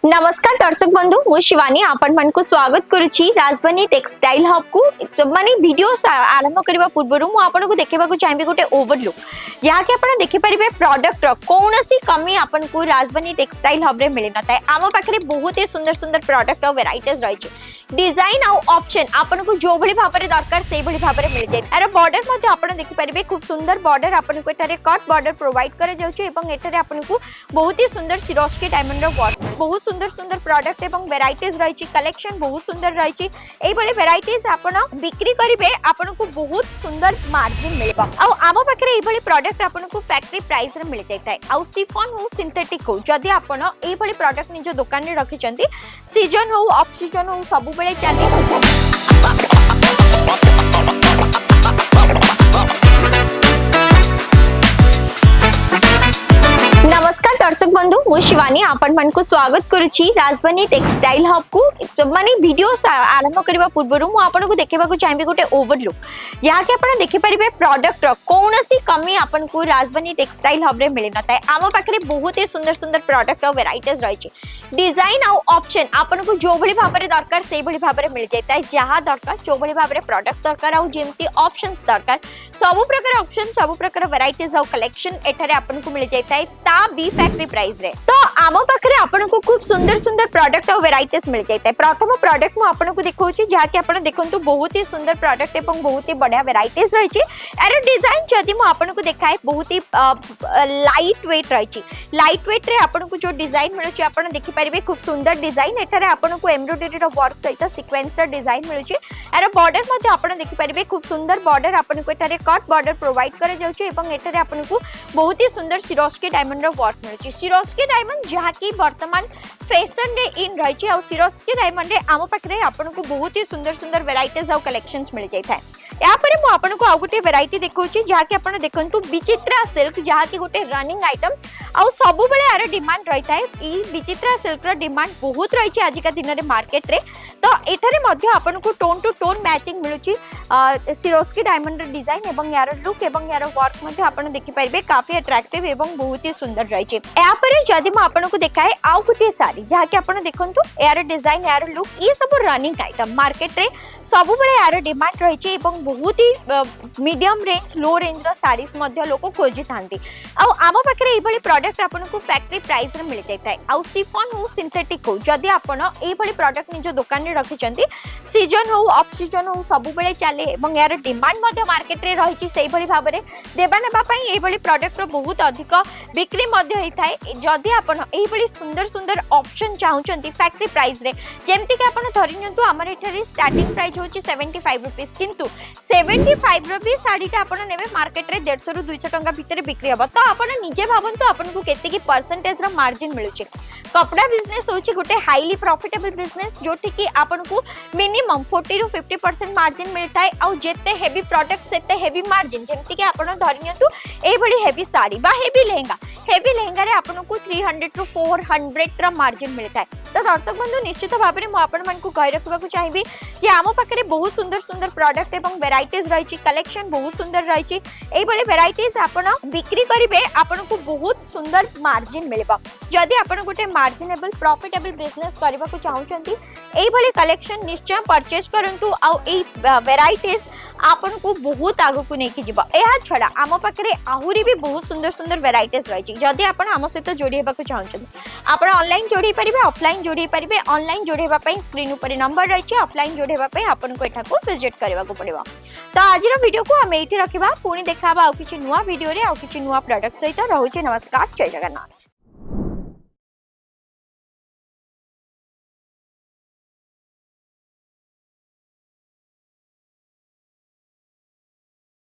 नमस्कार दर्शक बंधु मु शिवानी आपण मन को स्वागत करुची राजबानी टेक्सटाइल हब को माने वीडियो आरंभ करबा पूर्व मु आपण को देखेबा को चाहिबे गोटे ओवरलुक जहा कि आपण देखि परिबे प्रोडक्ट रो कोनोसी कमी आपण को राजबानी टेक्सटाइल हब रे मिलि नताय आम पाखरे बहुत ही सुंदर सुंदर प्रोडक्ट और वेराइटीज रही डिजाइन आउ ऑप्शन आपण को जो भली भाबरे दरकार सेही भली भाबरे मिल जाय अरे बॉर्डर मध्ये आपण देखि परिबे खूब सुंदर बॉर्डर आपण को एटारे कट बॉर्डर प्रोवाइड करे जाउची एवं एटारे आपण को बहुत ही सुंदर सिरोस्की डायमंड रो वर्क बहुत सुंदर सुंदर प्रोडक्ट एवं वेराइटीज रही कलेक्शन बहुत सुंदर रही वेराइटीज आपण बिक्री करिवे आपण को बहुत सुंदर मार्जिन मिलबा आ आम पाखरे एभली प्रोडक्ट आपण को फैक्ट्री प्राइस रे मिल जाय आ शिफॉन हो सिंथेटिक हो जदी आपण एभली प्रोडक्ट निज दुकान रे रखिचंती सीजन हो ऑफ सीजन हो सब बेले चले नमस्कार दर्शक बंधु मु शिवानी आपण मन को स्वागत करुची राजबानी टेक्सटाइल हब को माने वीडियो आरंभ करबा पूर्व मु आपण को देखेबा को चाहिबे गोटे ओवरलुक जहा कि आपण देखि परिबे प्रोडक्ट रो कोनोसी कमी आपण को राजबानी टेक्सटाइल हब रे मिलि नताय आम पाखरे बहुत ही सुंदर सुंदर प्रोडक्ट और वेराइटीज रही डिजाइन आउ ऑप्शन आपण को जो भली भाबरे दरकार सेही भली भाबरे मिल जाय जहा दरकार जो भली भाबरे प्रोडक्ट दरकार आउ जेमती ऑप्शंस दरकार सब प्रकार ऑप्शन सब प्रकार वेराइटीज आउ कलेक्शन एठारे आपण को मिल जाय बी फैक्ट्री प्राइस रे तो आम पाखरे आपण को खूब सुंदर सुंदर प्रोडक्ट और वेराइटीज मिल जाय प्रथम प्रोडक्ट मु आपण को देखौची जहा कि आपण देखंतु बहुत ही सुंदर प्रोडक्ट एवं बहुत ही बढ़िया वेराइटीज रही अरे डिजाइन जदी मु आपण को देखाय बहुत ही लाइट वेट रही लाइट वेट रे आपण को जो डिजाइन मिलुची आपण देखि परिबे खूब सुंदर डिजाइन एठारे आपण को एम्ब्रॉयडरी रो वर्क सहित सीक्वेंस रो डिजाइन मिलुची अरे बॉर्डर मध्ये आपण देखि परिबे खूब सुंदर बॉर्डर आपण को एठारे कट बॉर्डर प्रोवाइड करे जाउची एवं एठारे आपण को बहुत ही सुंदर सिरोस्की डायमंड रो वर्क मिलुची सिरोस्की डायमंड जहा कि वर्तमान फैशन रे इन रही है सिरोस्की डायमंड रे आम पाखरे आपण को बहुत ही सुंदर सुंदर वेराइटीज और कलेक्शंस मिल जाय थाए या पर मु आपण को आ गोटे वेराइटी देखौची जहा कि आपण देखंतु विचित्रा सिल्क जहा कि गोटे रनिंग आइटम आ सब बेले यार डिमांड रही थाए ई विचित्रा सिल्क रो डिमांड बहुत रही आज का दिन रे मार्केट रे तो एठारे मध्य आपण को टोन टू टोन मैचिंग मिलुची सिरोस्की डायमंड रो डिजाइन एवं यार लुक एवं यार वर्क मध्य आपण देखि पाइबे काफी अट्रैक्टिव एवं बहुत ही सुंदर रही या पर जदी म आपण को देखाए आउ गोटे साड़ी जहा कि आपण देखंतु यार डिजाइन यार लुक ये सब रनिंग आइटम मार्केट रे सब बेले यार डिमांड रही एवं बहुत ही मीडियम रेंज लो रेंज रो साड़ीज मध्य लोक खोजी थांती आ आम पाखरे एभली प्रोडक्ट आपण को फैक्ट्री प्राइस रे मिल जाय आ शिफॉन हो सिंथेटिक हो जदी आपण एभली प्रोडक्ट निज दुकान रे रखिचंती सीजन हो ऑफ सीजन हो सब बेले चले एवं यार डिमांड मध्य मार्केट रे रही सेही भली भाबरे देबा नेबा पई एभली प्रोडक्ट रो बहुत अधिक बिक्री मध्य होई थाए जदी आपण एभली सुंदर सुंदर ऑप्शन चाहुचंती फैक्ट्री प्राइस रे जेमति कि आपण धरि नियंतु हमर एठारे स्टार्टिंग प्राइस होची 75 रुपीस किंतु 75 रुपीस साड़ीटा आपण नेबे मार्केट रे 150 रु 200 टंका भितर बिक्री हबो तो आपण निजे भाबंतु आपण को केते की परसेंटेज रो मार्जिन मिलुची कपड़ा बिजनेस होची गोटे हाईली प्रॉफिटेबल बिजनेस जोठी कि आपण को मिनिमम 40 रु 50% मार्जिन मिलताय आ जेते हेवी प्रोडक्ट सेते हेवी मार्जिन जेमति कि आपण धरि नियंतु ए भली हेवी साड़ी बा हेवी लहंगा रे आपण को 300 टू 400 रा मार्जिन मिलता है तो दर्शक बंधु निश्चित भाव में आपण मन को कहि रखबा को चाहिबी जे आम पाखरे बहुत सुंदर सुंदर प्रोडक्ट एवं वेराइटीज रही कलेक्शन बहुत सुंदर रही एई भली वेराइटीज आपण बिक्री करिवे आपण को बहुत सुंदर मार्जिन मिलबा जदी आपण गोटे मार्जिनेबल प्रॉफिटेबल बिजनेस करबा को चाहुचंती एई भली कलेक्शन निश्चय परचेज करंतु आ एई वेराइटीज आपण को बहुत आगु को नेकी जिबा एहा छडा आम पाखरे आहुरी भी बहुत सुंदर सुंदर वेराइटीज रही जदी आपण आम सहित जोड़ी हेबा को चाहुचंती आपण ऑनलाइन जोड़ी परिबे ऑफलाइन जोड़ी परिबे ऑनलाइन जोड़ी हेबा पई स्क्रीन ऊपर नंबर रही ऑफलाइन जोड़ी हेबा पई आपण को एठा को विजिट करबा को पड़िबा तो आज रो वीडियो को हम एठी रखिबा पुणी देखाबा आ किछि नुवा वीडियो रे आ किछि नुवा प्रोडक्ट सहित रहउछि नमस्कार जय जगन्नाथ।